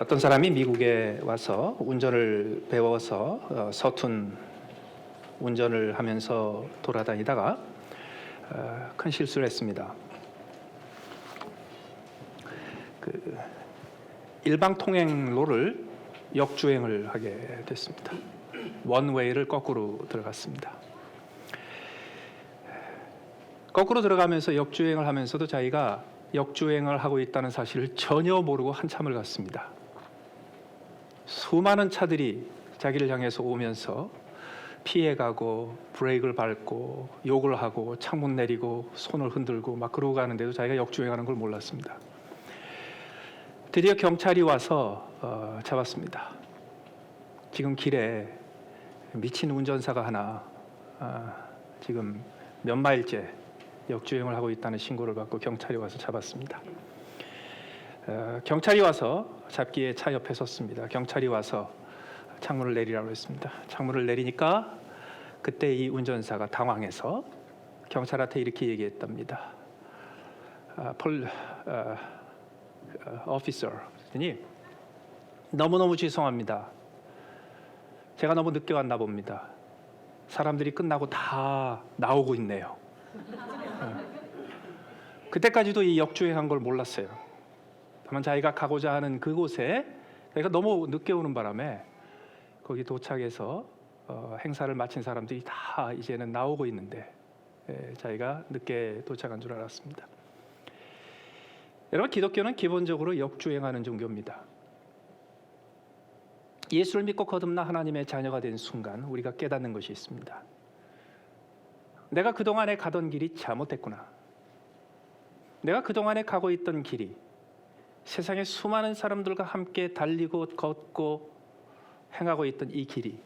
어떤 사람이 미국에 와서 운전을 배워서 서툰 운전을 하면서 돌아다니다가 큰 실수를 했습니다. 일방 통행로를 역주행을 하게 됐습니다. 원웨이를 거꾸로 들어갔습니다. 거꾸로 들어가면서 역주행을 하면서도 자기가 역주행을 하고 있다는 사실을 전혀 모르고 한참을 갔습니다. 수많은 차들이 자기를 향해서 오면서 피해가고 브레이크를 밟고 욕을 하고 창문 내리고 손을 흔들고 막 그러고 가는데도 자기가 역주행하는 걸 몰랐습니다. 드디어 경찰이 와서 잡았습니다. 지금 길에 미친 운전사가 하나 지금 몇 마일째 역주행을 하고 있다는 신고를 받고 경찰이 와서 잡았습니다. 경찰이 와서 잡기에 차 옆에 섰습니다. 경찰이 와서 창문을 내리라고 했습니다. 창문을 내리니까 그때 이 운전사가 당황해서 경찰한테 이렇게 얘기했답니다. 오피서, 그랬더니 너무너무 죄송합니다. 제가 너무 늦게 왔나 봅니다. 사람들이 끝나고 다 나오고 있네요. 그때까지도 이 역주행한 걸 몰랐어요. 다만 자기가 가고자 하는 그곳에 자기가 너무 늦게 오는 바람에 거기 도착해서 행사를 마친 사람들이 다 이제는 나오고 있는데 자기가 늦게 도착한 줄 알았습니다. 여러분, 기독교는 기본적으로 역주행하는 종교입니다. 예수를 믿고 거듭나 하나님의 자녀가 된 순간 우리가 깨닫는 것이 있습니다. 내가 그동안에 가던 길이 잘못됐구나. 내가 그동안에 가고 있던 길이 세상의 수많은 사람들과 함께 달리고 걷고 행하고 있던 이 길이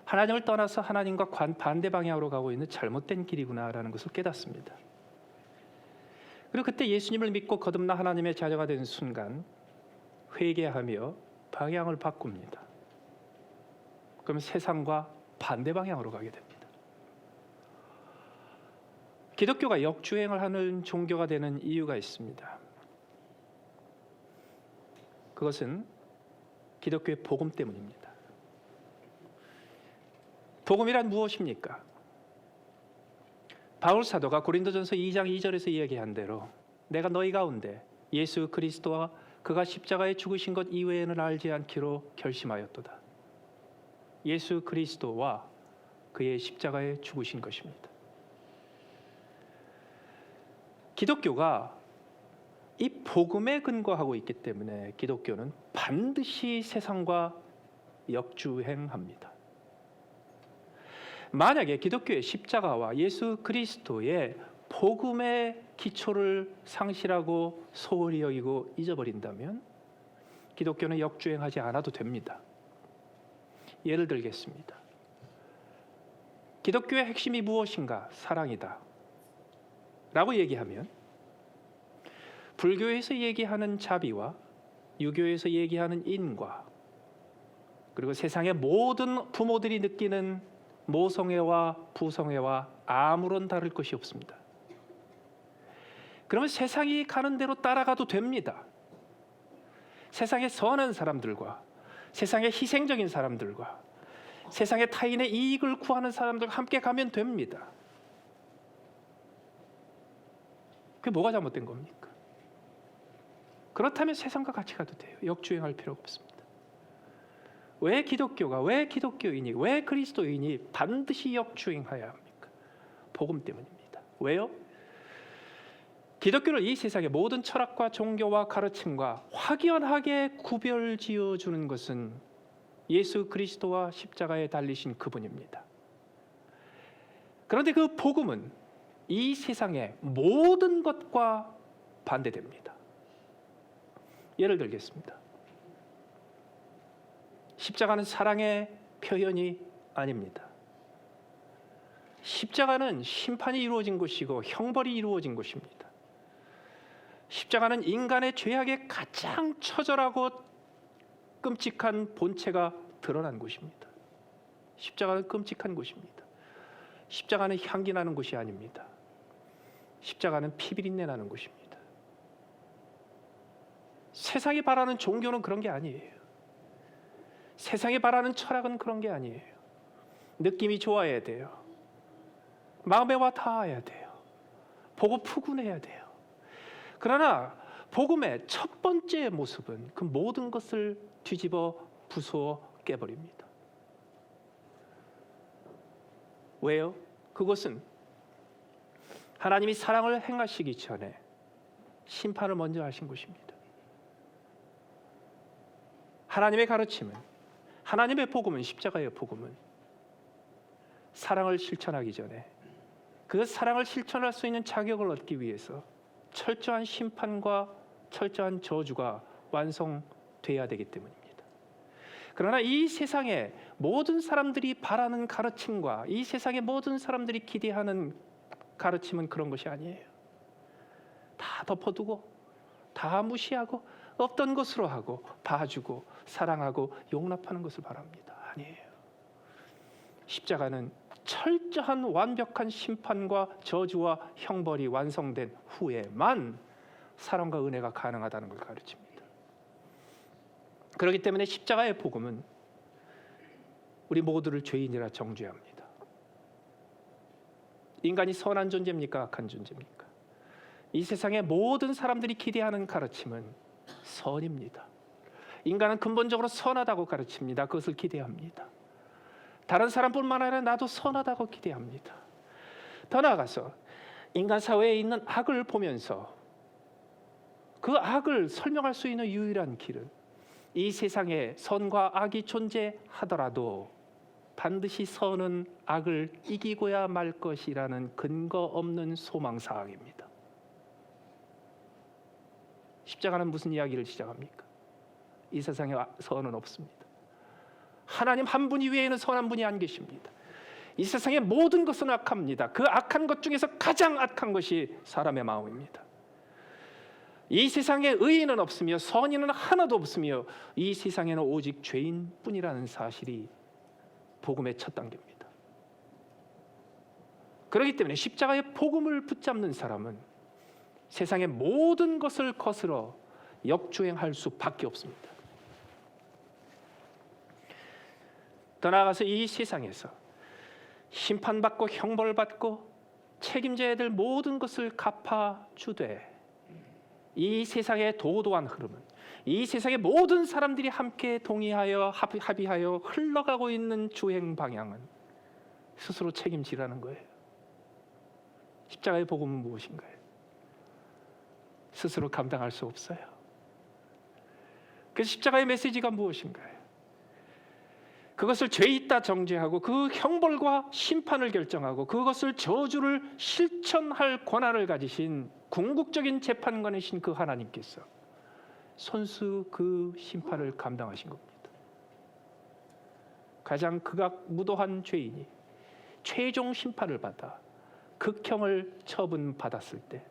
하나님을 떠나서 하나님과 반대 방향으로 가고 있는 잘못된 길이구나라는 것을 깨닫습니다. 그리고 그때 예수님을 믿고 거듭나 하나님의 자녀가 된 순간 회개하며 방향을 바꿉니다. 그럼 세상과 반대 방향으로 가게 됩니다. 기독교가 역주행을 하는 종교가 되는 이유가 있습니다. 그것은 기독교의 복음 때문입니다. 복음이란 무엇입니까? 바울 사도가 고린도전서 2장 2절에서 이야기한 대로 내가 너희 가운데 예수 그리스도와 그가 십자가에 죽으신 것 이외에는 알지 않기로 결심하였도다. 예수 그리스도와 그의 십자가에 죽으신 것입니다. 기독교가 이 복음에 근거하고 있기 때문에 기독교는 반드시 세상과 역주행합니다. 만약에 기독교의 십자가와 예수 그리스도의 복음의 기초를 상실하고 소홀히 여기고 잊어버린다면 기독교는 역주행하지 않아도 됩니다. 예를 들겠습니다. 기독교의 핵심이 무엇인가? 사랑이다 라고 얘기하면 불교에서 얘기하는 자비와 유교에서 얘기하는 인과 그리고 세상의 모든 부모들이 느끼는 모성애와 부성애와 아무런 다를 것이 없습니다. 그러면 세상이 가는 대로 따라가도 됩니다. 세상의 선한 사람들과 세상의 희생적인 사람들과 세상의 타인의 이익을 구하는 사람들과 함께 가면 됩니다. 그게 뭐가 잘못된 겁니까? 그렇다면 세상과 같이 가도 돼요. 역주행할 필요가 없습니다. 왜 기독교가, 왜 기독교인이, 왜 그리스도인이 반드시 역주행해야 합니까? 복음 때문입니다. 왜요? 기독교를 이 세상의 모든 철학과 종교와 가르침과 확연하게 구별지어 주는 것은 예수 그리스도와 십자가에 달리신 그분입니다. 그런데 그 복음은 이 세상의 모든 것과 반대됩니다. 예를 들겠습니다. 십자가는 사랑의 표현이 아닙니다. 십자가는 심판이 이루어진 곳이고 형벌이 이루어진 곳입니다. 십자가는 인간의 죄악의 가장 처절하고 끔찍한 본체가 드러난 곳입니다. 십자가는 끔찍한 곳입니다. 십자가는 향기 나는 곳이 아닙니다. 십자가는 피비린내 나는 곳입니다. 세상이 바라는 종교는 그런 게 아니에요. 세상이 바라는 철학은 그런 게 아니에요. 느낌이 좋아야 돼요. 마음에 와 닿아야 돼요. 보고 푸근해야 돼요. 그러나 복음의 첫 번째 모습은 그 모든 것을 뒤집어 부수어 깨버립니다. 왜요? 그것은 하나님이 사랑을 행하시기 전에 심판을 먼저 하신 것입니다. 하나님의 가르침은, 하나님의 복음은, 십자가의 복음은 사랑을 실천하기 전에 그 사랑을 실천할 수 있는 자격을 얻기 위해서 철저한 심판과 철저한 저주가 완성돼야 되기 때문입니다. 그러나 이 세상의 모든 사람들이 바라는 가르침과 이 세상의 모든 사람들이 기대하는 가르침은 그런 것이 아니에요. 다 덮어두고 다 무시하고 없던 것으로 하고 봐주고 사랑하고 용납하는 것을 바랍니다. 아니에요. 십자가는 철저한 완벽한 심판과 저주와 형벌이 완성된 후에만 사랑과 은혜가 가능하다는 걸 가르칩니다. 그렇기 때문에 십자가의 복음은 우리 모두를 죄인이라 정죄합니다. 인간이 선한 존재입니까? 악한 존재입니까? 이 세상의 모든 사람들이 기대하는 가르침은 선입니다. 인간은 근본적으로 선하다고 가르칩니다. 그것을 기대합니다. 다른 사람뿐만 아니라 나도 선하다고 기대합니다. 더 나아가서 인간 사회에 있는 악을 보면서 그 악을 설명할 수 있는 유일한 길은 이 세상에 선과 악이 존재하더라도 반드시 선은 악을 이기고야 말 것이라는 근거 없는 소망사항입니다. 십자가는 무슨 이야기를 시작합니까? 이 세상에 선은 없습니다. 하나님 한 분 이외에는 선한 분이 안 계십니다. 이 세상의 모든 것은 악합니다. 그 악한 것 중에서 가장 악한 것이 사람의 마음입니다. 이 세상에 의인은 없으며 선인은 하나도 없으며 이 세상에는 오직 죄인뿐이라는 사실이 복음의 첫 단계입니다. 그렇기 때문에 십자가의 복음을 붙잡는 사람은 세상의 모든 것을 거스러 역주행할 수밖에 없습니다. 더 나아가서 이 세상에서 심판받고 형벌받고 책임져야 될 모든 것을 갚아주되 이 세상의 도도한 흐름은 이 세상의 모든 사람들이 함께 동의하여 합의하여 흘러가고 있는 주행 방향은 스스로 책임지라는 거예요. 십자가의 복음은 무엇인가요? 스스로 감당할 수 없어요. 그 십자가의 메시지가 무엇인가요? 그것을 죄 있다 정죄하고 그 형벌과 심판을 결정하고 그것을 저주를 실천할 권한을 가지신 궁극적인 재판관이신 그 하나님께서 손수 그 심판을 감당하신 겁니다. 가장 극악무도한 죄인이 최종 심판을 받아 극형을 처분받았을 때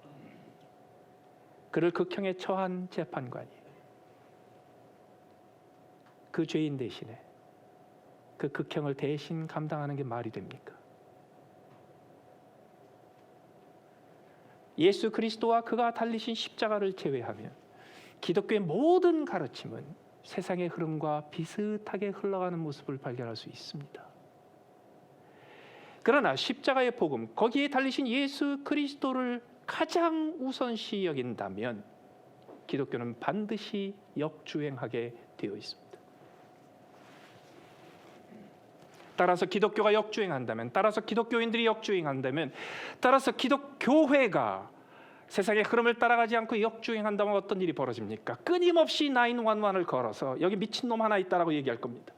그를 극형에 처한 재판관이 그 죄인 대신에 그 극형을 대신 감당하는 게 말이 됩니까? 예수 그리스도와 그가 달리신 십자가를 제외하면 기독교의 모든 가르침은 세상의 흐름과 비슷하게 흘러가는 모습을 발견할 수 있습니다. 그러나 십자가의 복음, 거기에 달리신 예수 그리스도를 가장 우선시 여긴다면 기독교는 반드시 역주행하게 되어 있습니다. 따라서 기독교가 역주행한다면, 따라서 기독교인들이 역주행한다면, 따라서 기독교회가 세상의 흐름을 따라가지 않고 역주행한다면 어떤 일이 벌어집니까? 끊임없이 911을 걸어서 여기 미친놈 하나 있다고 얘기할 겁니다.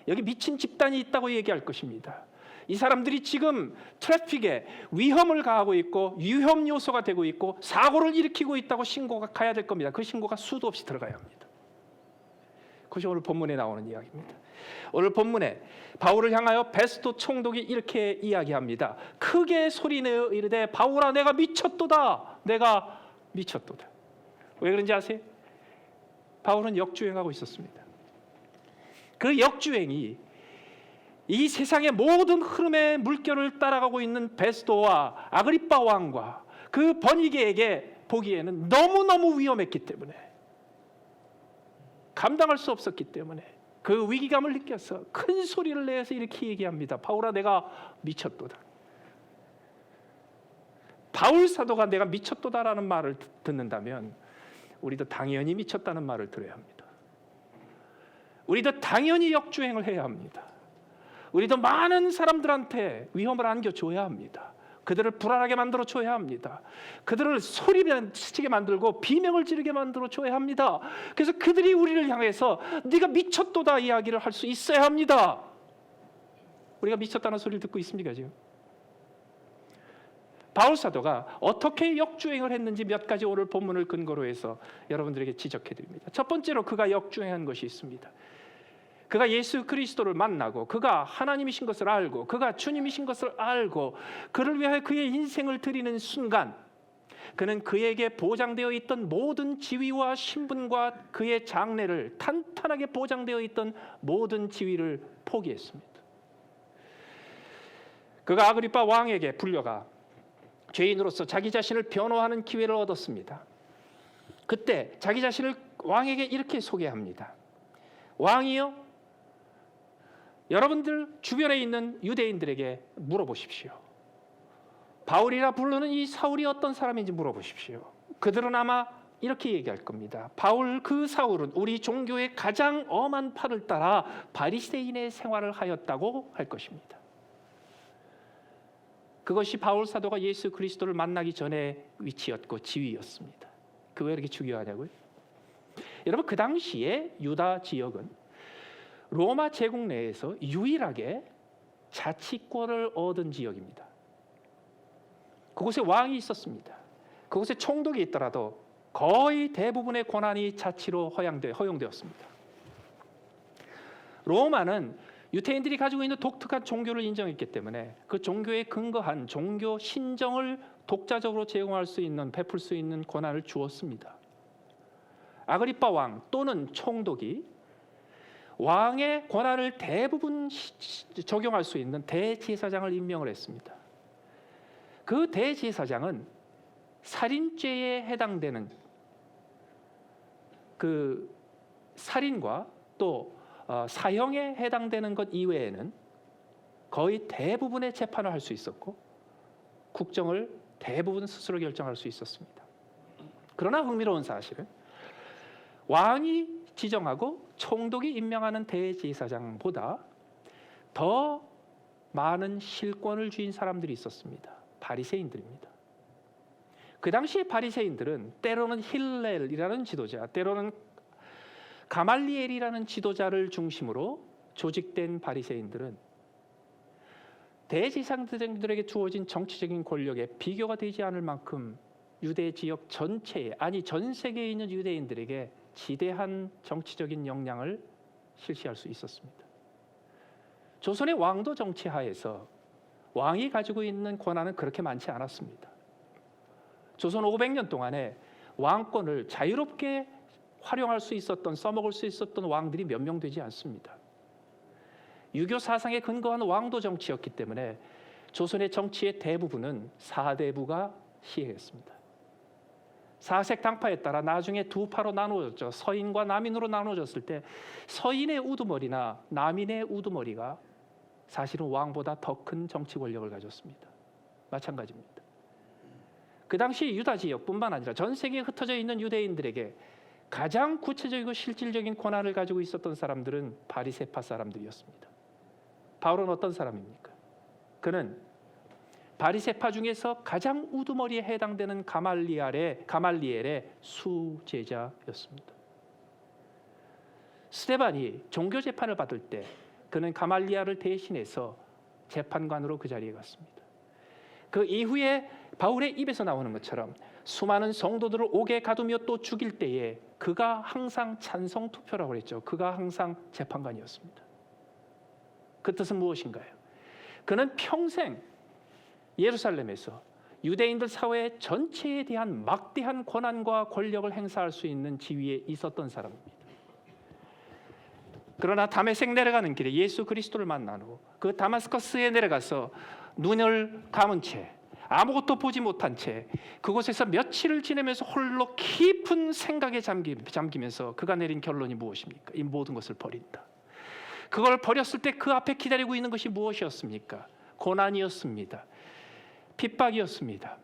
여기 미친 집단이 있다고 얘기할 것입니다. 이 사람들이 지금 트래픽에 위험을 가하고 있고 위험 요소가 되고 있고 사고를 일으키고 있다고 신고가 가야 될 겁니다. 그 신고가 수도 없이 들어가야 합니다. 그것이 오늘 본문에 나오는 이야기입니다. 오늘 본문에 바울을 향하여 베스도 총독이 이렇게 이야기합니다. 크게 소리내어 이르되 바울아 내가 미쳤도다. 내가 미쳤도다. 왜 그런지 아세요? 바울은 역주행하고 있었습니다. 그 역주행이 이 세상의 모든 흐름의 물결을 따라가고 있는 베스도와 아그리빠 왕과 그 번이게에게 보기에는 너무너무 위험했기 때문에 감당할 수 없었기 때문에 그 위기감을 느껴서 큰 소리를 내서 이렇게 얘기합니다. 바울아, 내가 미쳤도다. 바울 사도가 내가 미쳤도다라는 말을 듣는다면 우리도 당연히 미쳤다는 말을 들어야 합니다. 우리도 당연히 역주행을 해야 합니다. 우리도 많은 사람들한테 위험을 안겨줘야 합니다. 그들을 불안하게 만들어줘야 합니다. 그들을 소리치게 만들고 비명을 지르게 만들어줘야 합니다. 그래서 그들이 우리를 향해서 네가 미쳤도다 이야기를 할 수 있어야 합니다. 우리가 미쳤다는 소리를 듣고 있습니까 지금? 바울 사도가 어떻게 역주행을 했는지 몇 가지 오늘 본문을 근거로 해서 여러분들에게 지적해드립니다. 첫 번째로 그가 역주행한 것이 있습니다. 그가 예수 그리스도를 만나고 그가 하나님이신 것을 알고 그가 주님이신 것을 알고 그를 위해 그의 인생을 드리는 순간 그는 그에게 보장되어 있던 모든 지위와 신분과 그의 장래를 탄탄하게 보장되어 있던 모든 지위를 포기했습니다. 그가 아그리파 왕에게 불려가 죄인으로서 자기 자신을 변호하는 기회를 얻었습니다. 그때 자기 자신을 왕에게 이렇게 소개합니다. 왕이요, 여러분들 주변에 있는 유대인들에게 물어보십시오. 바울이라 부르는 이 사울이 어떤 사람인지 물어보십시오. 그들은 아마 이렇게 얘기할 겁니다. 바울 그 사울은 우리 종교의 가장 엄한 판을 따라 바리새인의 생활을 하였다고 할 것입니다. 그것이 바울 사도가 예수 그리스도를 만나기 전에 위치였고 지위였습니다. 그거 왜 이렇게 중요하냐고요? 여러분, 그 당시에 유다 지역은 로마 제국 내에서 유일하게 자치권을 얻은 지역입니다. 그곳에 왕이 있었습니다. 그곳에 총독이 있더라도 거의 대부분의 권한이 자치로 허용되었습니다. 로마는 유대인들이 가지고 있는 독특한 종교를 인정했기 때문에 그 종교에 근거한 종교 신정을 독자적으로 제공할 수 있는, 베풀 수 있는 권한을 주었습니다. 아그리파 왕 또는 총독이 왕의 권한을 대부분 적용할 수 있는 대제사장을 임명을 했습니다. 그 대제사장은 살인죄에 해당되는 그 살인과 또 사형에 해당되는 것 이외에는 거의 대부분의 재판을 할 수 있었고 국정을 대부분 스스로 결정할 수 있었습니다. 그러나 흥미로운 사실은 왕이 지정하고 총독이 임명하는 대제사장보다 더 많은 실권을 쥐인 사람들이 있었습니다. 바리새인들입니다. 그 당시 바리새인들은 때로는 힐렐이라는 지도자, 때로는 가말리엘이라는 지도자를 중심으로 조직된 바리새인들은 대제사장들에게 주어진 정치적인 권력에 비교가 되지 않을 만큼 유대 지역 전체에, 아니 전 세계에 있는 유대인들에게 지대한 정치적인 영향을 실시할 수 있었습니다. 조선의 왕도 정치 하에서 왕이 가지고 있는 권한은 그렇게 많지 않았습니다. 조선 500년 동안에 왕권을 자유롭게 활용할 수 있었던, 써먹을 수 있었던 왕들이 몇 명 되지 않습니다. 유교 사상에 근거한 왕도 정치였기 때문에 조선의 정치의 대부분은 사대부가 시행했습니다. 사색 당파에 따라 나중에 두 파로 나누어졌죠. 서인과 남인으로 나누어졌을 때 서인의 우두머리나 남인의 우두머리가 사실은 왕보다 더 큰 정치 권력을 가졌습니다. 마찬가지입니다. 그 당시 유다 지역뿐만 아니라 전 세계에 흩어져 있는 유대인들에게 가장 구체적이고 실질적인 권한을 가지고 있었던 사람들은 바리새파 사람들이었습니다. 바울은 어떤 사람입니까? 그는 바리새파 중에서 가장 우두머리에 해당되는 가말리엘의 수제자였습니다. 스데반이 종교 재판을 받을 때 그는 가말리엘을 대신해서 재판관으로 그 자리에 갔습니다. 그 이후에 바울의 입에서 나오는 것처럼 수많은 성도들을 옥에 가두며 또 죽일 때에 그가 항상 찬성 투표라고 했죠. 그가 항상 재판관이었습니다. 그 뜻은 무엇인가요? 그는 평생 예루살렘에서 유대인들 사회 전체에 대한 막대한 권한과 권력을 행사할 수 있는 지위에 있었던 사람입니다. 그러나 다메섹 내려가는 길에 예수 그리스도를 만난 후 그 다마스커스에 내려가서 눈을 감은 채 아무것도 보지 못한 채 그곳에서 며칠을 지내면서 홀로 깊은 생각에 잠기면서 그가 내린 결론이 무엇입니까? 이 모든 것을 버린다. 그걸 버렸을 때 그 앞에 기다리고 있는 것이 무엇이었습니까? 고난이었습니다. 핍박이었습니다.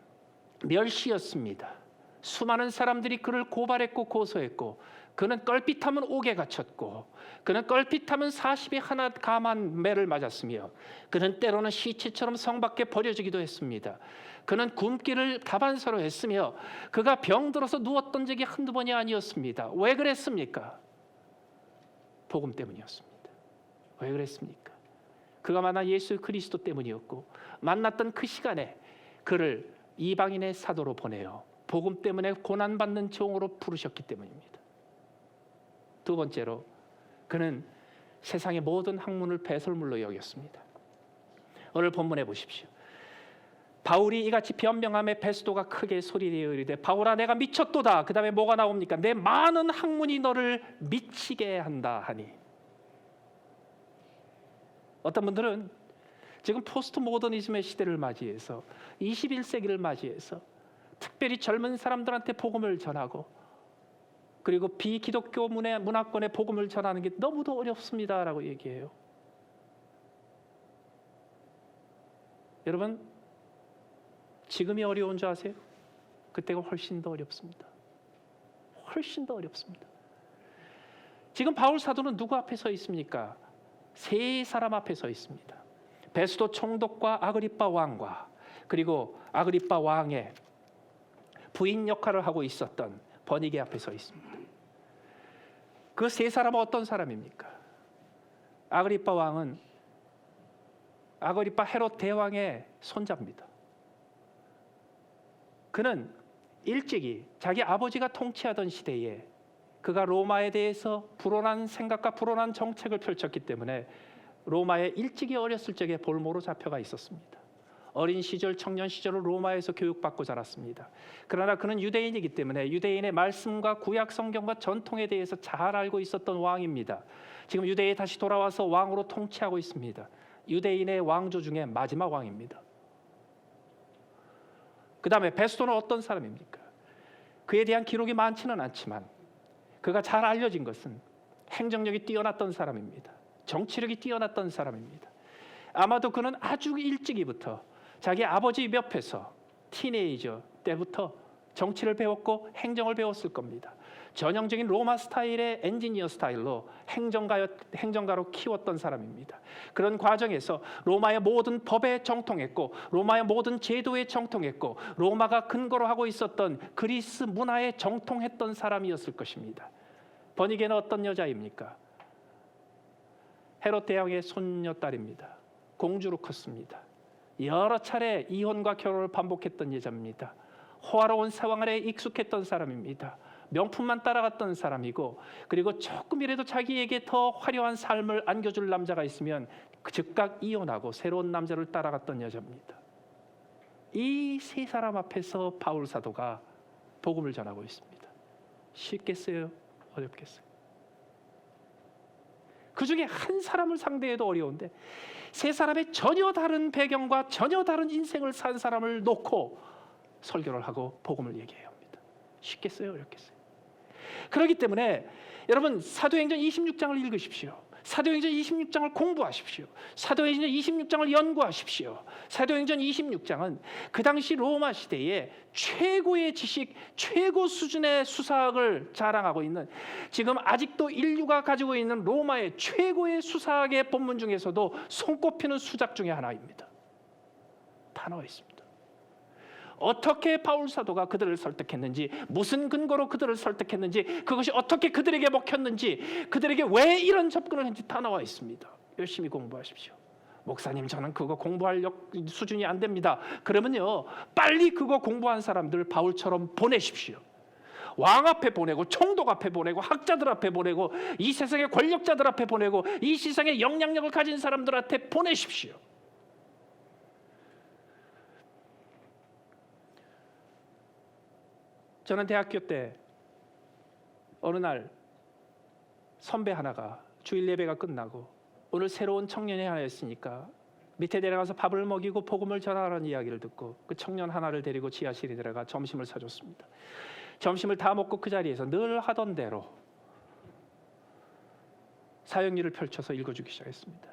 멸시였습니다. 수많은 사람들이 그를 고발했고 고소했고, 그는 껄핏하면 옥에 갇혔고, 그는 껄핏하면 40이 하나 감한 매를 맞았으며, 그는 때로는 시체처럼 성 밖에 버려지기도 했습니다. 그는 굶기를 다반사로 했으며, 그가 병들어서 누웠던 적이 한두 번이 아니었습니다. 왜 그랬습니까? 복음 때문이었습니다. 왜 그랬습니까? 그가 만난 예수 그리스도 때문이었고, 만났던 그 시간에 그를 이방인의 사도로 보내어 복음 때문에 고난받는 종으로 부르셨기 때문입니다. 두 번째로, 그는 세상의 모든 학문을 배설물로 여겼습니다. 오늘 본문에 보십시오. 바울이 이같이 변명함에 베스도가 크게 소리내어 이르되, 바울아, 내가 미쳤도다. 그 다음에 뭐가 나옵니까? 내 많은 학문이 너를 미치게 한다 하니. 어떤 분들은 지금 포스트 모더니즘의 시대를 맞이해서 21세기를 맞이해서 특별히 젊은 사람들한테 복음을 전하고, 그리고 비기독교 문화권의 복음을 전하는 게 너무도 어렵습니다라고 얘기해요. 여러분, 지금이 어려운 줄 아세요? 그때가 훨씬 더 어렵습니다. 훨씬 더 어렵습니다. 지금 바울 사도는 누구 앞에 서 있습니까? 세 사람 앞에 서 있습니다. 베스도 총독과 아그리빠 왕과, 그리고 아그리빠 왕의 부인 역할을 하고 있었던 버니게 앞에 서 있습니다. 그 세 사람은 어떤 사람입니까? 아그리빠 왕은 아그리빠 헤롯 대왕의 손자입니다. 그는 일찍이 자기 아버지가 통치하던 시대에 그가 로마에 대해서 불온한 생각과 불온한 정책을 펼쳤기 때문에 로마에 일찍이 어렸을 적에 볼모로 잡혀가 있었습니다. 어린 시절, 청년 시절을 로마에서 교육받고 자랐습니다. 그러나 그는 유대인이기 때문에 유대인의 말씀과 구약 성경과 전통에 대해서 잘 알고 있었던 왕입니다. 지금 유대에 다시 돌아와서 왕으로 통치하고 있습니다. 유대인의 왕조 중에 마지막 왕입니다. 그 다음에 베스도는 어떤 사람입니까? 그에 대한 기록이 많지는 않지만 그가 잘 알려진 것은 행정력이 뛰어났던 사람입니다. 정치력이 뛰어났던 사람입니다. 아마도 그는 아주 일찍이부터 자기 아버지 옆에서 티네이저 때부터 정치를 배웠고 행정을 배웠을 겁니다. 전형적인 로마 스타일의 엔지니어 스타일로 행정가로 키웠던 사람입니다. 그런 과정에서 로마의 모든 법에 정통했고, 로마의 모든 제도에 정통했고, 로마가 근거로 하고 있었던 그리스 문화에 정통했던 사람이었을 것입니다. 버니게는 어떤 여자입니까? 헤롯 대왕의 손녀딸입니다. 공주로 컸습니다. 여러 차례 이혼과 결혼을 반복했던 여자입니다. 호화로운 세왕에 익숙했던 사람입니다. 명품만 따라갔던 사람이고, 그리고 조금이라도 자기에게 더 화려한 삶을 안겨줄 남자가 있으면 즉각 이혼하고 새로운 남자를 따라갔던 여자입니다. 이 세 사람 앞에서 바울 사도가 복음을 전하고 있습니다. 쉽겠어요? 어렵겠어요? 그 중에 한 사람을 상대해도 어려운데 세 사람의 전혀 다른 배경과 전혀 다른 인생을 산 사람을 놓고 설교를 하고 복음을 얘기해야 합니다. 쉽겠어요? 어렵겠어요? 그렇기 때문에 여러분, 사도행전 26장을 읽으십시오. 사도행전 26장을 공부하십시오. 사도행전 26장을 연구하십시오. 사도행전 26장은 그 당시 로마 시대에 최고의 지식, 최고 수준의 수사학을 자랑하고 있는, 지금 아직도 인류가 가지고 있는 로마의 최고의 수사학의 본문 중에서도 손꼽히는 수작 중에 하나입니다. 다 나와 있습니다. 어떻게 바울 사도가 그들을 설득했는지, 무슨 근거로 그들을 설득했는지, 그것이 어떻게 그들에게 먹혔는지, 그들에게 왜 이런 접근을 했는지 다 나와 있습니다. 열심히 공부하십시오. 목사님, 저는 그거 공부할 수준이 안 됩니다. 그러면요, 빨리 그거 공부한 사람들 바울처럼 보내십시오. 왕 앞에 보내고, 총독 앞에 보내고, 학자들 앞에 보내고, 이 세상의 권력자들 앞에 보내고, 이 세상의 영향력을 가진 사람들한테 보내십시오. 저는 대학교 때 어느 날 선배 하나가 주일 예배가 끝나고 오늘 새로운 청년회 하나 했으니까 밑에 내려가서 밥을 먹이고 복음을 전하라는 이야기를 듣고 그 청년 하나를 데리고 지하실에 들어가 점심을 사줬습니다. 점심을 다 먹고 그 자리에서 늘 하던 대로 사역일을 펼쳐서 읽어주기 시작했습니다.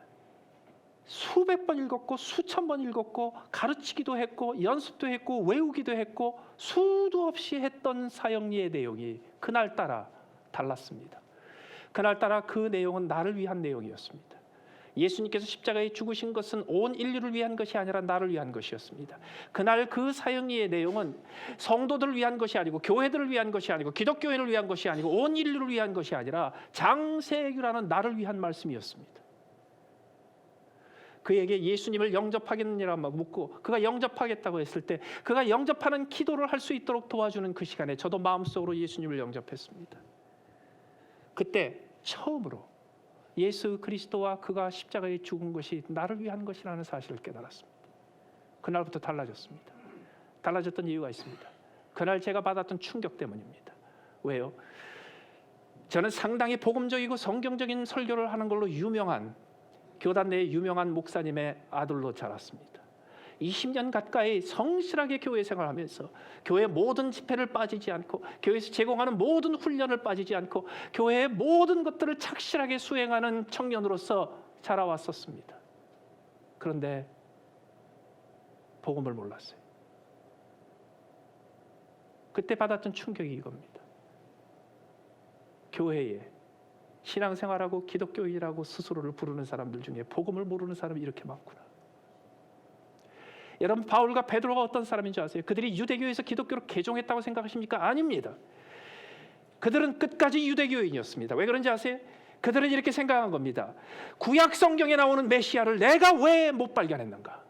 수백 번 읽었고 수천 번 읽었고 가르치기도 했고 연습도 했고 외우기도 했고 수도 없이 했던 사역리의 내용이 그날따라 달랐습니다. 그날따라 그 내용은 나를 위한 내용이었습니다. 예수님께서 십자가에 죽으신 것은 온 인류를 위한 것이 아니라 나를 위한 것이었습니다. 그날 그 사역리의 내용은 성도들을 위한 것이 아니고 교회들을 위한 것이 아니고 기독교인을 위한 것이 아니고 온 인류를 위한 것이 아니라 장세규라는 나를 위한 말씀이었습니다. 그에게 예수님을 영접하겠느냐고 묻고 그가 영접하겠다고 했을 때 그가 영접하는 기도를 할 수 있도록 도와주는 그 시간에 저도 마음속으로 예수님을 영접했습니다. 그때 처음으로 예수 그리스도와 그가 십자가에 죽은 것이 나를 위한 것이라는 사실을 깨달았습니다. 그날부터 달라졌습니다. 달라졌던 이유가 있습니다. 그날 제가 받았던 충격 때문입니다. 왜요? 저는 상당히 복음적이고 성경적인 설교를 하는 걸로 유명한 교단 내의 유명한 목사님의 아들로 자랐습니다. 20년 가까이 성실하게 교회 생활하면서 교회 모든 집회를 빠지지 않고 교회에서 제공하는 모든 훈련을 빠지지 않고 교회의 모든 것들을 착실하게 수행하는 청년으로서 자라왔었습니다. 그런데 복음을 몰랐어요. 그때 받았던 충격이 이겁니다. 교회에 신앙생활하고 기독교인이라고 스스로를 부르는 사람들 중에 복음을 모르는 사람이 이렇게 많구나. 여러분, 바울과 베드로가 어떤 사람인 줄 아세요? 그들이 유대교에서 기독교로 개종했다고 생각하십니까? 아닙니다. 그들은 끝까지 유대교인이었습니다. 왜 그런지 아세요? 그들은 이렇게 생각한 겁니다. 구약 성경에 나오는 메시아를 내가 왜 못 발견했는가?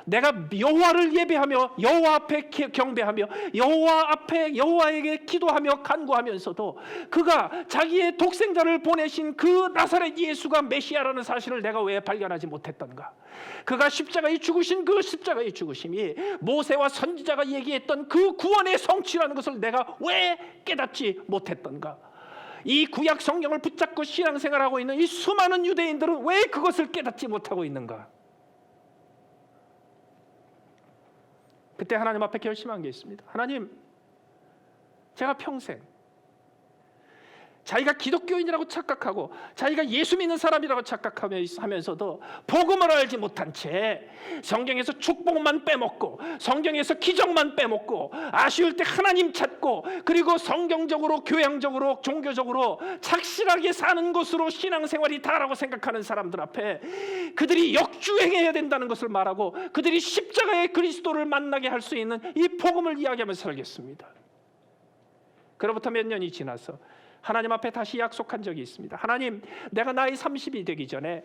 내가 여호와를 예배하며 여호와 앞에 경배하며 여호와 앞에 여호와에게 기도하며 간구하면서도 그가 자기의 독생자를 보내신 그 나사렛 예수가 메시아라는 사실을 내가 왜 발견하지 못했던가? 그가 십자가에 죽으신 그 십자가의 죽으심이 모세와 선지자가 얘기했던 그 구원의 성취라는 것을 내가 왜 깨닫지 못했던가? 이 구약 성경을 붙잡고 신앙생활하고 있는 이 수많은 유대인들은 왜 그것을 깨닫지 못하고 있는가? 그때 하나님 앞에 결심한 게 있습니다. 하나님, 제가 평생 자기가 기독교인이라고 착각하고 자기가 예수 믿는 사람이라고 착각하면서도 복음을 알지 못한 채 성경에서 축복만 빼먹고 성경에서 기적만 빼먹고 아쉬울 때 하나님 찾고 그리고 성경적으로 교양적으로 종교적으로 착실하게 사는 것으로 신앙생활이 다라고 생각하는 사람들 앞에 그들이 역주행해야 된다는 것을 말하고 그들이 십자가의 그리스도를 만나게 할 수 있는 이 복음을 이야기하면서 살겠습니다. 그로부터 몇 년이 지나서 하나님 앞에 다시 약속한 적이 있습니다. 하나님, 내가 나이 30이 되기 전에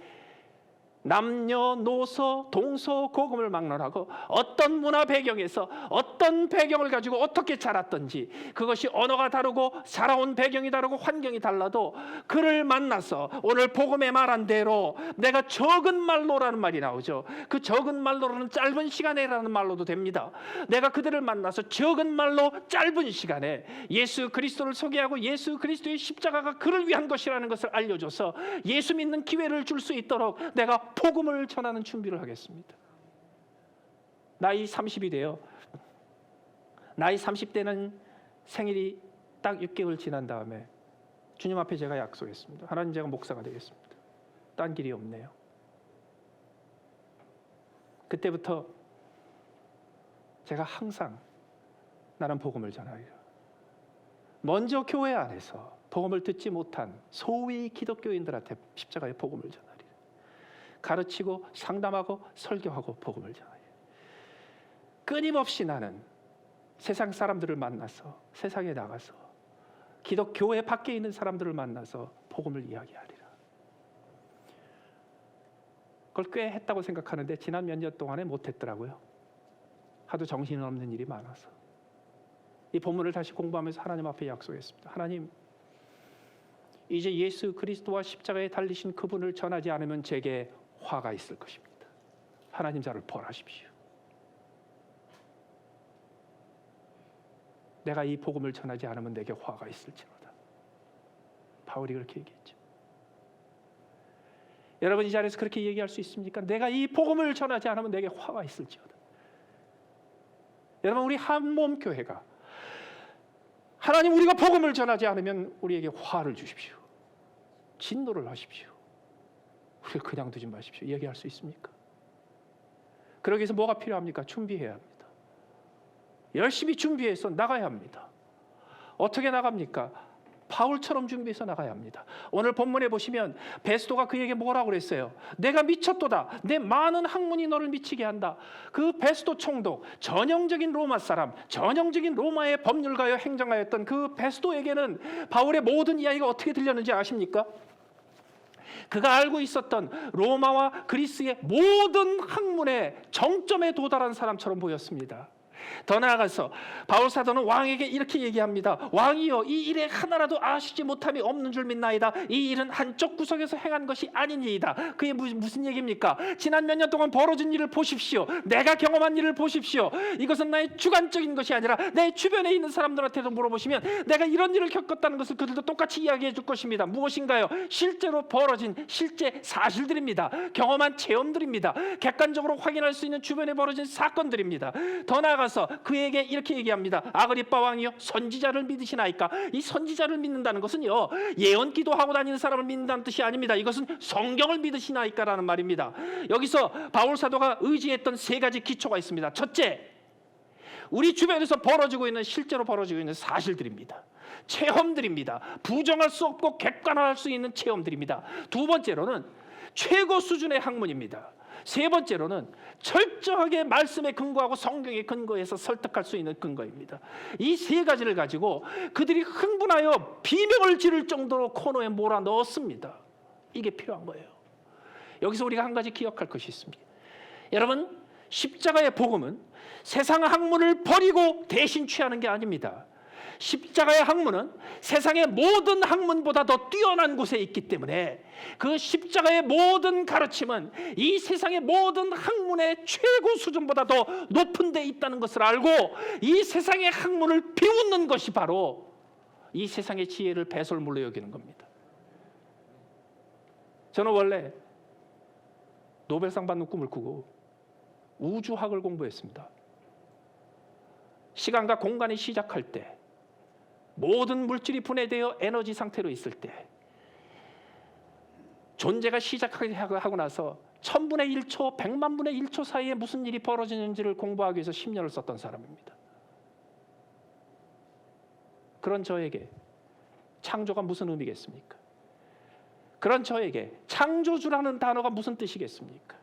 남녀노소 동서고금을 막론하고 어떤 문화 배경에서 어떤 배경을 가지고 어떻게 자랐던지 그것이 언어가 다르고 살아온 배경이 다르고 환경이 달라도 그를 만나서 오늘 복음에 말한 대로 내가 적은 말로라는 말이 나오죠. 그 적은 말로는 짧은 시간에라는 말로도 됩니다. 내가 그들을 만나서 적은 말로 짧은 시간에 예수 그리스도를 소개하고 예수 그리스도의 십자가가 그를 위한 것이라는 것을 알려줘서 예수 믿는 기회를 줄 수 있도록 내가 복음을 전하는 준비를 하겠습니다. 나이 30이 돼요. 나이 30대는 생일이 딱 6개월 지난 다음에 주님 앞에 제가 약속했습니다. 하나님, 제가 목사가 되겠습니다. 딴 길이 없네요. 그때부터 제가 항상 나는 복음을 전하리라. 먼저 교회 안에서 복음을 듣지 못한 소위 기독교인들한테 십자가의 복음을 전하리라. 가르치고 상담하고 설교하고 복음을 전하리라. 끊임없이 나는 세상 사람들을 만나서 세상에 나가서 기독교회 밖에 있는 사람들을 만나서 복음을 이야기하리라. 그걸 꽤 했다고 생각하는데 지난 몇 년 동안에 못했더라고요. 하도 정신없는 일이 많아서. 이 본문을 다시 공부하면서 하나님 앞에 약속했습니다. 하나님, 이제 예수 그리스도와 십자가에 달리신 그분을 전하지 않으면 제게 화가 있을 것입니다. 하나님, 저를 벌하십시오. 내가 이 복음을 전하지 않으면 내게 화가 있을지로다. 바울이 그렇게 얘기했죠. 여러분 이 자리에서 그렇게 얘기할 수 있습니까? 내가 이 복음을 전하지 않으면 내게 화가 있을지어다. 여러분 우리 한몸 교회가 하나님 우리가 복음을 전하지 않으면 우리에게 화를 주십시오. 진노를 하십시오. 우리를 그냥 두지 마십시오. 얘기할 수 있습니까? 그러기 위해서 뭐가 필요합니까? 준비해야 합니다. 열심히 준비해서 나가야 합니다. 어떻게 나갑니까? 바울처럼 준비해서 나가야 합니다. 오늘 본문에 보시면 베스도가 그에게 뭐라고 그랬어요? 내가 미쳤도다. 내 많은 학문이 너를 미치게 한다. 그 베스도 총독, 전형적인 로마 사람, 전형적인 로마의 법률가여 행정가였던 그 베스도에게는 바울의 모든 이야기가 어떻게 들렸는지 아십니까? 그가 알고 있었던 로마와 그리스의 모든 학문의 정점에 도달한 사람처럼 보였습니다. 더 나아가서 바울 사도는 왕에게 이렇게 얘기합니다. 왕이여, 이 일에 하나라도 아시지 못함이 없는 줄 믿나이다. 이 일은 한쪽 구석에서 행한 것이 아니니이다. 그게 무슨 얘기입니까? 지난 몇 년 동안 벌어진 일을 보십시오. 내가 경험한 일을 보십시오. 이것은 나의 주관적인 것이 아니라 내 주변에 있는 사람들한테도 물어보시면 내가 이런 일을 겪었다는 것을 그들도 똑같이 이야기해 줄 것입니다. 무엇인가요? 실제로 벌어진 실제 사실들입니다. 경험한 체험들입니다. 객관적으로 확인할 수 있는 주변에 벌어진 사건들입니다. 더 나아가서 그에게 이렇게 얘기합니다. 아그리빠 왕이요, 선지자를 믿으시나이까? 이 선지자를 믿는다는 것은요, 예언 기도하고 다니는 사람을 믿는다는 뜻이 아닙니다. 이것은 성경을 믿으시나이까라는 말입니다. 여기서 바울 사도가 의지했던 세 가지 기초가 있습니다. 첫째, 우리 주변에서 벌어지고 있는, 실제로 벌어지고 있는 사실들입니다. 체험들입니다. 부정할 수 없고 객관화할 수 있는 체험들입니다. 두 번째로는 최고 수준의 학문입니다. 세 번째로는 철저하게 말씀에 근거하고 성경에 근거해서 설득할 수 있는 근거입니다. 이 세 가지를 가지고 그들이 흥분하여 비명을 지를 정도로 코너에 몰아넣었습니다. 이게 필요한 거예요. 여기서 우리가 한 가지 기억할 것이 있습니다. 여러분, 십자가의 복음은 세상 학문을 버리고 대신 취하는 게 아닙니다. 십자가의 학문은 세상의 모든 학문보다 더 뛰어난 곳에 있기 때문에 그 십자가의 모든 가르침은 이 세상의 모든 학문의 최고 수준보다 더 높은 데 있다는 것을 알고 이 세상의 학문을 비웃는 것이 바로 이 세상의 지혜를 배설물로 여기는 겁니다. 저는 원래 노벨상 받는 꿈을 꾸고 우주학을 공부했습니다. 시간과 공간이 시작할 때, 모든 물질이 분해되어 에너지 상태로 있을 때, 존재가 시작하고 나서 1000분의 1초, 100만 분의 1초 사이에 무슨 일이 벌어지는지를 공부하기 위해서 10년을 썼던 사람입니다. 그런 저에게 창조가 무슨 의미겠습니까? 그런 저에게 창조주라는 단어가 무슨 뜻이겠습니까?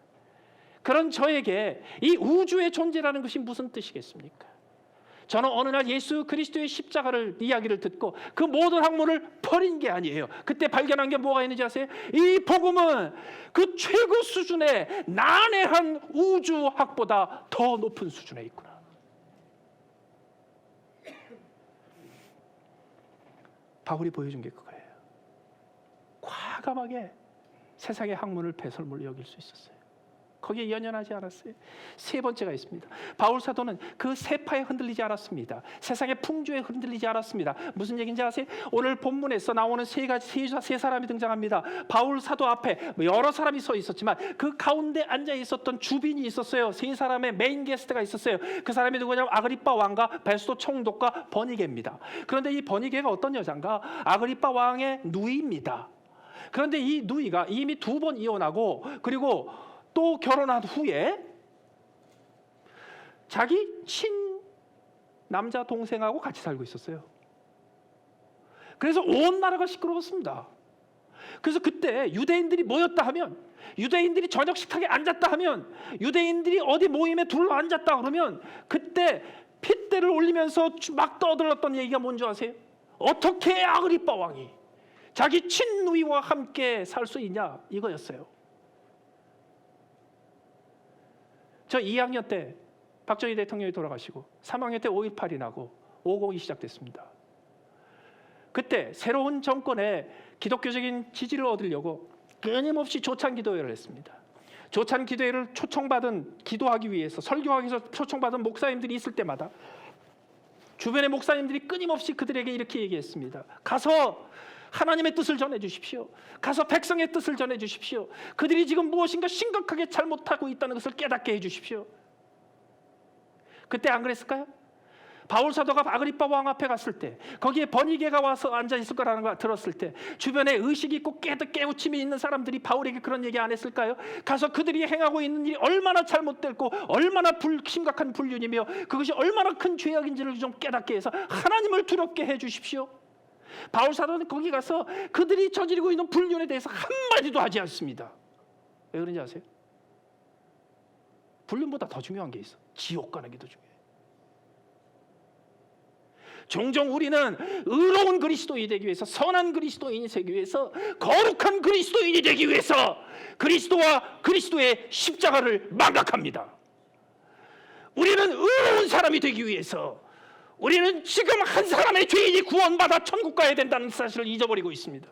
그런 저에게 이 우주의 존재라는 것이 무슨 뜻이겠습니까? 저는 어느 날 예수 그리스도의 십자가를 이야기를 듣고 그 모든 학문을 버린 게 아니에요. 그때 발견한 게 뭐가 있는지 아세요? 이 복음은 그 최고 수준의 난해한 우주학보다 더 높은 수준에 있구나. 바울이 보여준 게 그거예요. 과감하게 세상의 학문을 배설물로 여길 수 있었어요. 거기에 연연하지 않았어요. 세 번째가 있습니다. 바울 사도는 그 세파에 흔들리지 않았습니다. 세상의 풍조에 흔들리지 않았습니다. 무슨 얘기인지 아세요? 오늘 본문에서 나오는 세 사람이 등장합니다. 바울 사도 앞에 여러 사람이 서 있었지만 그 가운데 앉아 있었던 주빈이 있었어요. 세 사람의 메인 게스트가 있었어요. 그 사람이 누구냐면 아그리빠 왕과 베스도 총독과 버니게입니다. 그런데 이 버니게가 어떤 여잔가? 아그리빠 왕의 누이입니다. 그런데 이 누이가 이미 2번 이혼하고 그리고 또 결혼한 후에 자기 친 남자 동생하고 같이 살고 있었어요. 그래서 온 나라가 시끄러웠습니다. 그래서 그때 유대인들이 모였다 하면, 유대인들이 저녁 식탁에 앉았다 하면, 유대인들이 어디 모임에 둘러 앉았다 그러면 그때 핏대를 올리면서 막 떠들었던 얘기가 뭔지 아세요? 어떻게 아그리빠 왕이 자기 친누이와 함께 살 수 있냐, 이거였어요. 저 2학년 때 박정희 대통령이 돌아가시고 3학년 때 5.18이 나고 5.50이 시작됐습니다. 그때 새로운 정권의 기독교적인 지지를 얻으려고 끊임없이 조찬 기도회를 했습니다. 조찬 기도회를 초청받은, 기도하기 위해서, 설교하기 위해서 초청받은 목사님들이 있을 때마다 주변의 목사님들이 끊임없이 그들에게 이렇게 얘기했습니다. 가서 하나님의 뜻을 전해주십시오. 가서 백성의 뜻을 전해주십시오. 그들이 지금 무엇인가 심각하게 잘못하고 있다는 것을 깨닫게 해주십시오. 그때 안 그랬을까요? 바울 사도가 아그리빠 왕 앞에 갔을 때, 거기에 버니게가 와서 앉아있을 거라는 걸 들었을 때 주변에 의식이 있고 깨우침이 있는 사람들이 바울에게 그런 얘기 안 했을까요? 가서 그들이 행하고 있는 일이 얼마나 잘못됐고 얼마나 심각한 불륜이며 그것이 얼마나 큰 죄악인지를 좀 깨닫게 해서 하나님을 두렵게 해주십시오. 바울 사도는 거기 가서 그들이 저지르고 있는 불륜에 대해서 한마디도 하지 않습니다. 왜 그런지 아세요? 불륜보다 더 중요한 게 있어. 지옥 가는 게 더 중요해요. 종종 우리는 의로운 그리스도인이 되기 위해서, 선한 그리스도인이 되기 위해서, 거룩한 그리스도인이 되기 위해서 그리스도와 그리스도의 십자가를 망각합니다. 우리는 의로운 사람이 되기 위해서, 우리는 지금 한 사람의 죄인이 구원받아 천국 가야 된다는 사실을 잊어버리고 있습니다.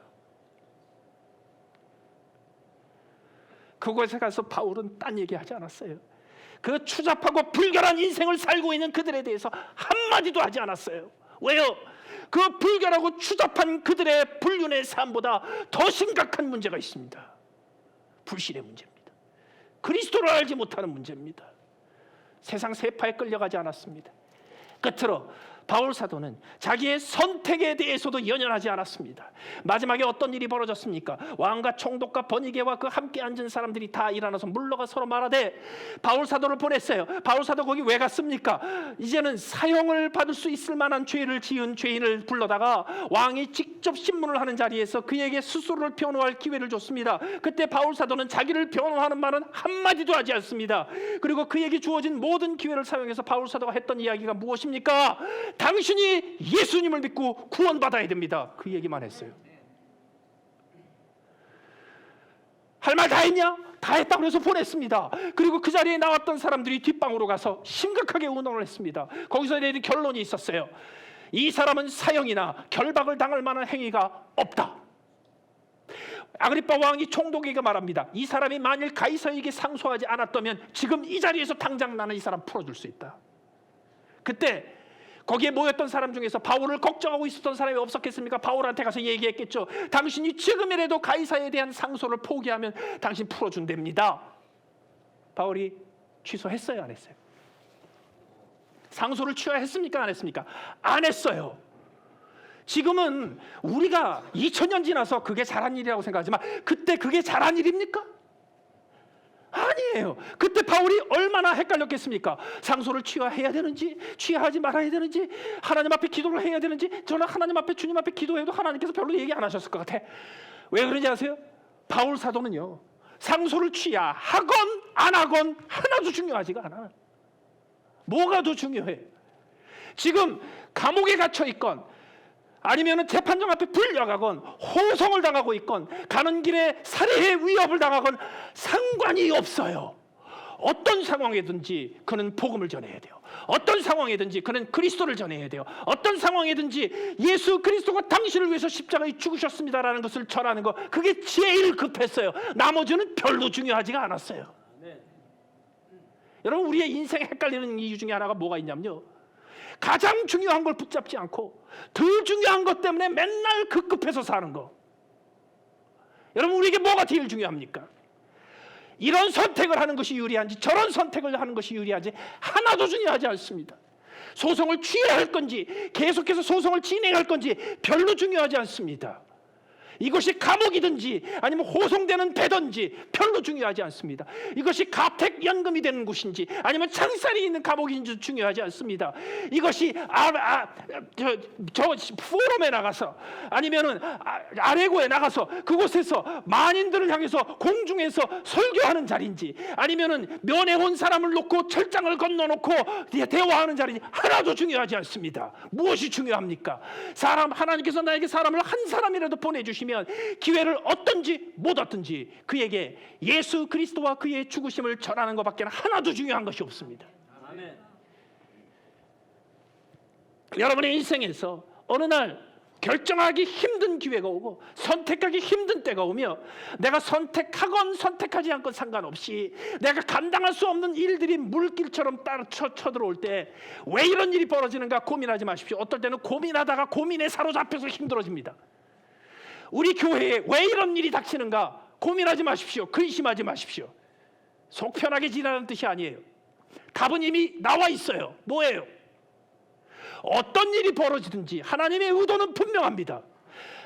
그곳에 가서 바울은 딴 얘기하지 않았어요. 그 추잡하고 불결한 인생을 살고 있는 그들에 대해서 한마디도 하지 않았어요. 왜요? 그 불결하고 추잡한 그들의 불륜의 삶보다 더 심각한 문제가 있습니다. 불신의 문제입니다. 그리스도를 알지 못하는 문제입니다. 세상 세파에 끌려가지 않았습니다. 끝으로 바울 사도는 자기의 선택에 대해서도 연연하지 않았습니다. 마지막에 어떤 일이 벌어졌습니까? 왕과 총독과 버니게와 그 함께 앉은 사람들이 다 일어나서 물러가 서로 말하되 바울 사도를 보냈어요. 바울 사도 거기 왜 갔습니까? 이제는 사형을 받을 수 있을 만한 죄를 지은 죄인을 불러다가 왕이 직접 신문을 하는 자리에서 그에게 스스로를 변호할 기회를 줬습니다. 그때 바울 사도는 자기를 변호하는 말은 한마디도 하지 않습니다. 그리고 그에게 주어진 모든 기회를 사용해서 바울 사도가 했던 이야기가 무엇입니까? 당신이 예수님을 믿고 구원받아야 됩니다. 그 얘기만 했어요. 할 말 다 했냐? 다 했다고 해서 보냈습니다. 그리고 그 자리에 나왔던 사람들이 뒷방으로 가서 심각하게 의논을 했습니다. 거기서 내린 결론이 있었어요. 이 사람은 사형이나 결박을 당할 만한 행위가 없다. 아그리빠 왕이 총독에게 말합니다. 이 사람이 만일 가이사에게 상소하지 않았다면 지금 이 자리에서 당장 나는 이 사람 풀어줄 수 있다. 그때 거기에 모였던 사람 중에서 바울을 걱정하고 있었던 사람이 없었겠습니까? 바울한테 가서 얘기했겠죠. 당신이 지금이라도 가이사에 대한 상소를 포기하면 당신 풀어준답니다. 바울이 취소했어요, 안 했어요? 상소를 취하했습니까, 안 했습니까? 안 했어요. 지금은 우리가 2000년 지나서 그게 잘한 일이라고 생각하지만 그때 그게 잘한 일입니까? 아니에요. 그때 바울이 얼마나 헷갈렸겠습니까? 상소를 취하해야 되는지 취하하지 말아야 되는지, 하나님 앞에 기도를 해야 되는지. 저는 하나님 앞에, 주님 앞에 기도해도 하나님께서 별로 얘기 안 하셨을 것 같아. 왜 그런지 아세요? 바울 사도는요, 상소를 취하건 안 하건 하나도 중요하지가 않아. 뭐가 더 중요해? 지금 감옥에 갇혀 있건 아니면 재판정 앞에 불려가건 호송을 당하고 있건 가는 길에 살해의 위협을 당하건 상관이 없어요. 어떤 상황이든지 그는 복음을 전해야 돼요. 어떤 상황이든지 그는 그리스도를 전해야 돼요. 어떤 상황이든지 예수 그리스도가 당신을 위해서 십자가에 죽으셨습니다라는 것을 전하는 거, 그게 제일 급했어요. 나머지는 별로 중요하지가 않았어요. 여러분, 우리의 인생에 헷갈리는 이유 중에 하나가 뭐가 있냐면요, 가장 중요한 걸 붙잡지 않고 덜 중요한 것 때문에 맨날 급급해서 사는 거. 여러분, 우리에게 뭐가 제일 중요합니까? 이런 선택을 하는 것이 유리한지 저런 선택을 하는 것이 유리한지 하나도 중요하지 않습니다. 소송을 취하할 건지 계속해서 소송을 진행할 건지 별로 중요하지 않습니다. 이것이 감옥이든지 아니면 호송되는 배든지 별로 중요하지 않습니다. 이것이 가택연금이 되는 곳인지 아니면 창살이 있는 감옥인지 중요하지 않습니다. 이것이 저 포럼에 나가서 아니면은 아레고에 나가서 그곳에서 만인들을 향해서 공중에서 설교하는 자리인지 아니면은 면회 온 사람을 놓고 철장을 건너놓고 대화하는 자리인지 하나도 중요하지 않습니다. 무엇이 중요합니까? 하나님께서 나에게 사람을 한 사람이라도 보내주시면 기회를 얻든지 못 얻든지 그에게 예수 그리스도와 그의 죽으심을 전하는 것밖에 하나도 중요한 것이 없습니다. 아멘. 여러분의 인생에서 어느 날 결정하기 힘든 기회가 오고 선택하기 힘든 때가 오며 내가 선택하건 선택하지 않건 상관없이 내가 감당할 수 없는 일들이 물길처럼 따라 쳐들어올 때 왜 이런 일이 벌어지는가 고민하지 마십시오. 어떨 때는 고민하다가 고민에 사로잡혀서 힘들어집니다. 우리 교회에 왜 이런 일이 닥치는가 고민하지 마십시오. 근심하지 마십시오. 속 편하게 지내라는 뜻이 아니에요. 답은 이미 나와 있어요. 뭐예요? 어떤 일이 벌어지든지 하나님의 의도는 분명합니다.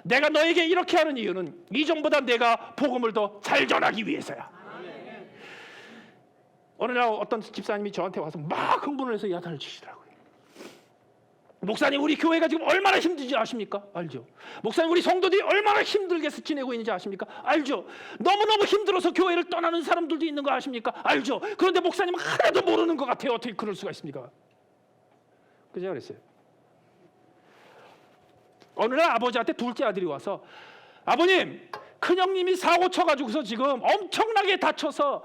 내가 너에게 이렇게 하는 이유는 이전보다 내가 복음을 더 잘 전하기 위해서야. 어느 날 어떤 집사님이 저한테 와서 막 흥분을 해서 야단을 치시더라고요. 목사님, 우리 교회가 지금 얼마나 힘든지 아십니까? 알죠. 목사님, 우리 성도들이 얼마나 힘들게 지내고 있는지 아십니까? 알죠. 너무너무 힘들어서 교회를 떠나는 사람들도 있는 거 아십니까? 알죠. 그런데 목사님은 하나도 모르는 것 같아요. 어떻게 그럴 수가 있습니까? 그죠? 그랬어요. 어느 날 아버지한테 둘째 아들이 와서, 아버님, 큰형님이 사고 쳐가지고서 지금 엄청나게 다쳐서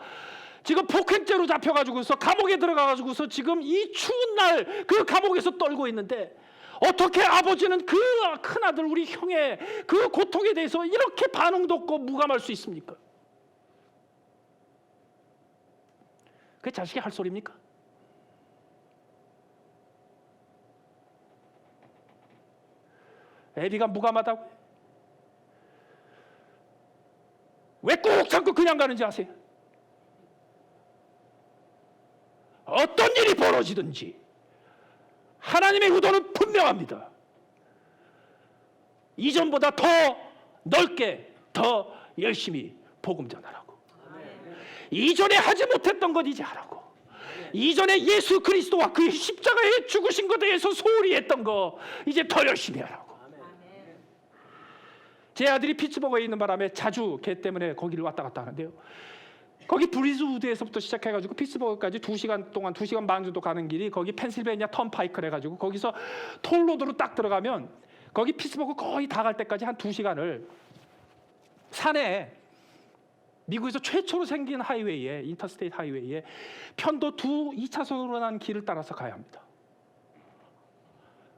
지금 폭행죄로 잡혀가지고서 감옥에 들어가가지고서 지금 이 추운 날 그 감옥에서 떨고 있는데 어떻게 아버지는 그 큰아들 우리 형의 그 고통에 대해서 이렇게 반응도 없고 무감할 수 있습니까? 그게 자식이 할 소리입니까? 애비가 무감하다고? 왜 꼭 참고 그냥 가는지 아세요? 어떤 일이 벌어지든지 하나님의 의도는 분명합니다. 이전보다 더 넓게 더 열심히 복음 전하라고. 이전에 하지 못했던 것 이제 하라고. 이전에 예수 그리스도와 그 십자가에 죽으신 것에 대해서 소홀히 했던 거 이제 더 열심히 하라고. 제 아들이 피츠버그에 있는 바람에 자주 걔 때문에 거기를 왔다 갔다 하는데요. 거기 브리즈우드에서부터 시작해가지고 피츠버그까지 2시간 동안 2시간 반 정도 가는 길이 거기 펜실베니아 턴파이크를 해가지고 거기서 톨로드로 딱 들어가면 거기 피츠버그 거의 다 갈 때까지 한 2시간을 산에 미국에서 최초로 생긴 하이웨이에 인터스테이트 하이웨이에 편도 2차선으로 난 길을 따라서 가야 합니다.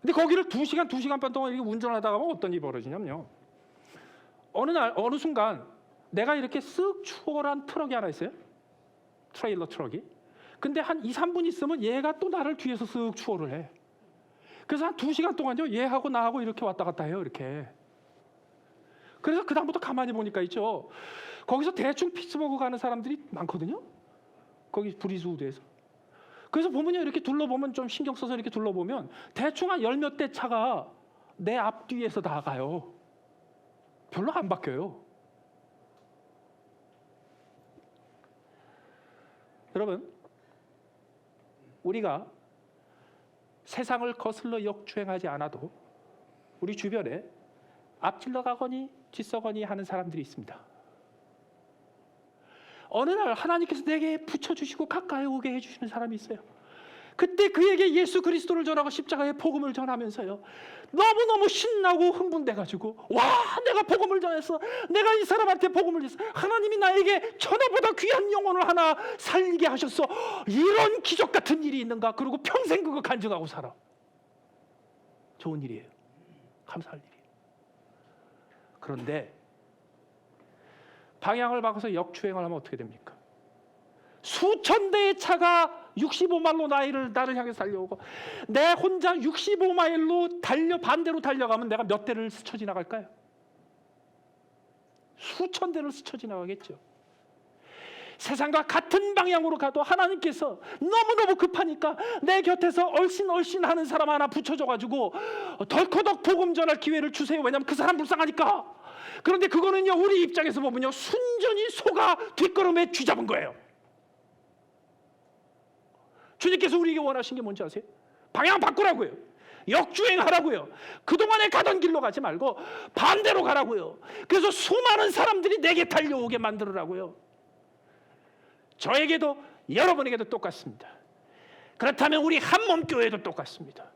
근데 거기를 2시간 반 동안 이렇게 운전하다가 보면 어떤 일이 벌어지냐면요. 어느 순간 내가 이렇게 쓱 추월한 트럭이 하나 있어요. 트레일러 트럭이. 근데 한 2-3분 있으면 얘가 또 나를 뒤에서 쓱 추월을 해. 그래서 한 2시간 동안요. 얘하고 나하고 이렇게 왔다 갔다 해요. 이렇게. 그래서 그 다음부터 가만히 보니까 있죠. 거기서 대충 피츠버그 가는 사람들이 많거든요. 거기 브리즈우드에서. 그래서 보면요. 이렇게 둘러보면 좀 신경 써서 이렇게 둘러보면 대충 한 10몇 대 차가 내 앞뒤에서 다 가요. 별로 안 바뀌어요. 여러분, 우리가 세상을 거슬러 역주행하지 않아도 우리 주변에 앞질러 가거니 뒤서거니 하는 사람들이 있습니다. 어느 날 하나님께서 내게 붙여주시고 가까이 오게 해주시는 사람이 있어요. 그때 그에게 예수 그리스도를 전하고 십자가의 복음을 전하면서요. 너무너무 신나고 흥분돼가지고 와, 내가 복음을 전했어. 내가 이 사람한테 복음을 전했어. 하나님이 나에게 천하보다 귀한 영혼을 하나 살게 하셨어. 이런 기적 같은 일이 있는가. 그리고 평생 그거 간증하고 살아. 좋은 일이에요. 감사할 일이에요. 그런데 방향을 바꿔서 역주행을 하면 어떻게 됩니까? 수천 대의 차가 65마일로 나를 향해서 달려오고 내 혼자 65마일로 반대로 달려가면 내가 몇 대를 스쳐 지나갈까요? 수천 대를 스쳐 지나가겠죠. 세상과 같은 방향으로 가도 하나님께서 너무너무 급하니까 내 곁에서 얼씬 하는 사람 하나 붙여줘가지고 덜커덕 복음 전할 기회를 주세요. 왜냐하면 그 사람 불쌍하니까. 그런데 그거는요, 우리 입장에서 보면요, 순전히 소가 뒷걸음에 쥐잡은 거예요. 주님께서 우리에게 원하신 게 뭔지 아세요? 방향 바꾸라고요. 역주행하라고요. 그동안에 가던 길로 가지 말고 반대로 가라고요. 그래서 수많은 사람들이 내게 달려오게 만들으라고요. 저에게도 여러분에게도 똑같습니다. 그렇다면 우리 한몸교회도 똑같습니다.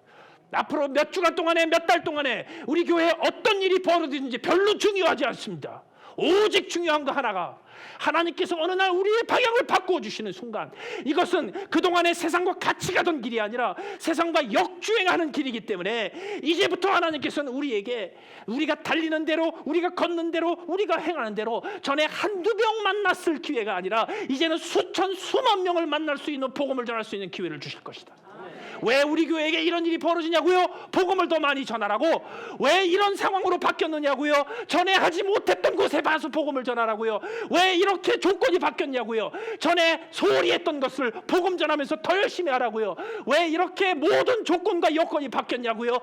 앞으로 몇 주간 동안에 몇 달 동안에 우리 교회에 어떤 일이 벌어지는지 별로 중요하지 않습니다. 오직 중요한 거 하나가 하나님께서 어느 날 우리의 방향을 바꾸어 주시는 순간 이것은 그동안의 세상과 같이 가던 길이 아니라 세상과 역주행하는 길이기 때문에 이제부터 하나님께서는 우리에게 우리가 달리는 대로 우리가 걷는 대로 우리가 행하는 대로 전에 한두 명 만났을 기회가 아니라 이제는 수천 수만 명을 만날 수 있는 복음을 전할 수 있는 기회를 주실 것이다. 왜 우리 교회에게 이런 일이 벌어지냐고요? 복음을 더 많이 전하라고. 왜 이런 상황으로 바뀌었느냐고요? 전에 하지 못했던 곳에 가서 복음을 전하라고요. 왜 이렇게 조건이 바뀌었냐고요? 전에 소홀히 했던 것을 복음 전하면서 더 열심히 하라고요. 왜 이렇게 모든 조건과 여건이 바뀌었냐고요?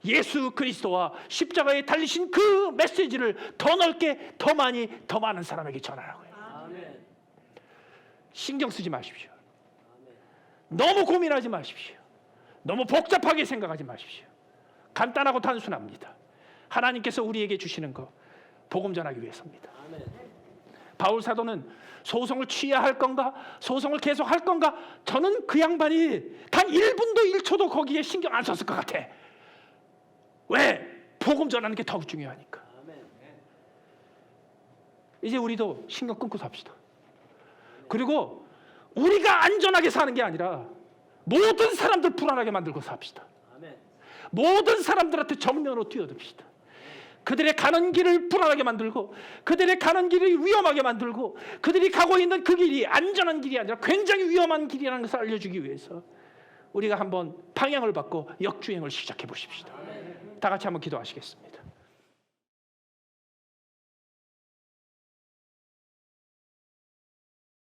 예수 그리스도와 십자가에 달리신 그 메시지를 더 넓게, 더 많이, 더 많은 사람에게 전하라고요. 신경 쓰지 마십시오. 너무 고민하지 마십시오. 너무 복잡하게 생각하지 마십시오. 간단하고 단순합니다. 하나님께서 우리에게 주시는 거 복음 전하기 위해서입니다. 바울 사도는 소송을 취해야 할 건가? 소송을 계속 할 건가? 저는 그 양반이 단 1분도 1초도 거기에 신경 안 썼을 것 같아. 왜? 복음 전하는 게 더욱 중요하니까. 이제 우리도 신경 끊고 삽시다. 그리고 우리가 안전하게 사는 게 아니라 모든 사람들 불안하게 만들고 삽시다. 모든 사람들한테 정면으로 뛰어듭시다. 그들의 가는 길을 불안하게 만들고, 그들의 가는 길을 위험하게 만들고, 그들이 가고 있는 그 길이 안전한 길이 아니라 굉장히 위험한 길이라는 것을 알려주기 위해서 우리가 한번 방향을 바꿔 역주행을 시작해 보십시다. 다 같이 한번 기도하시겠습니다.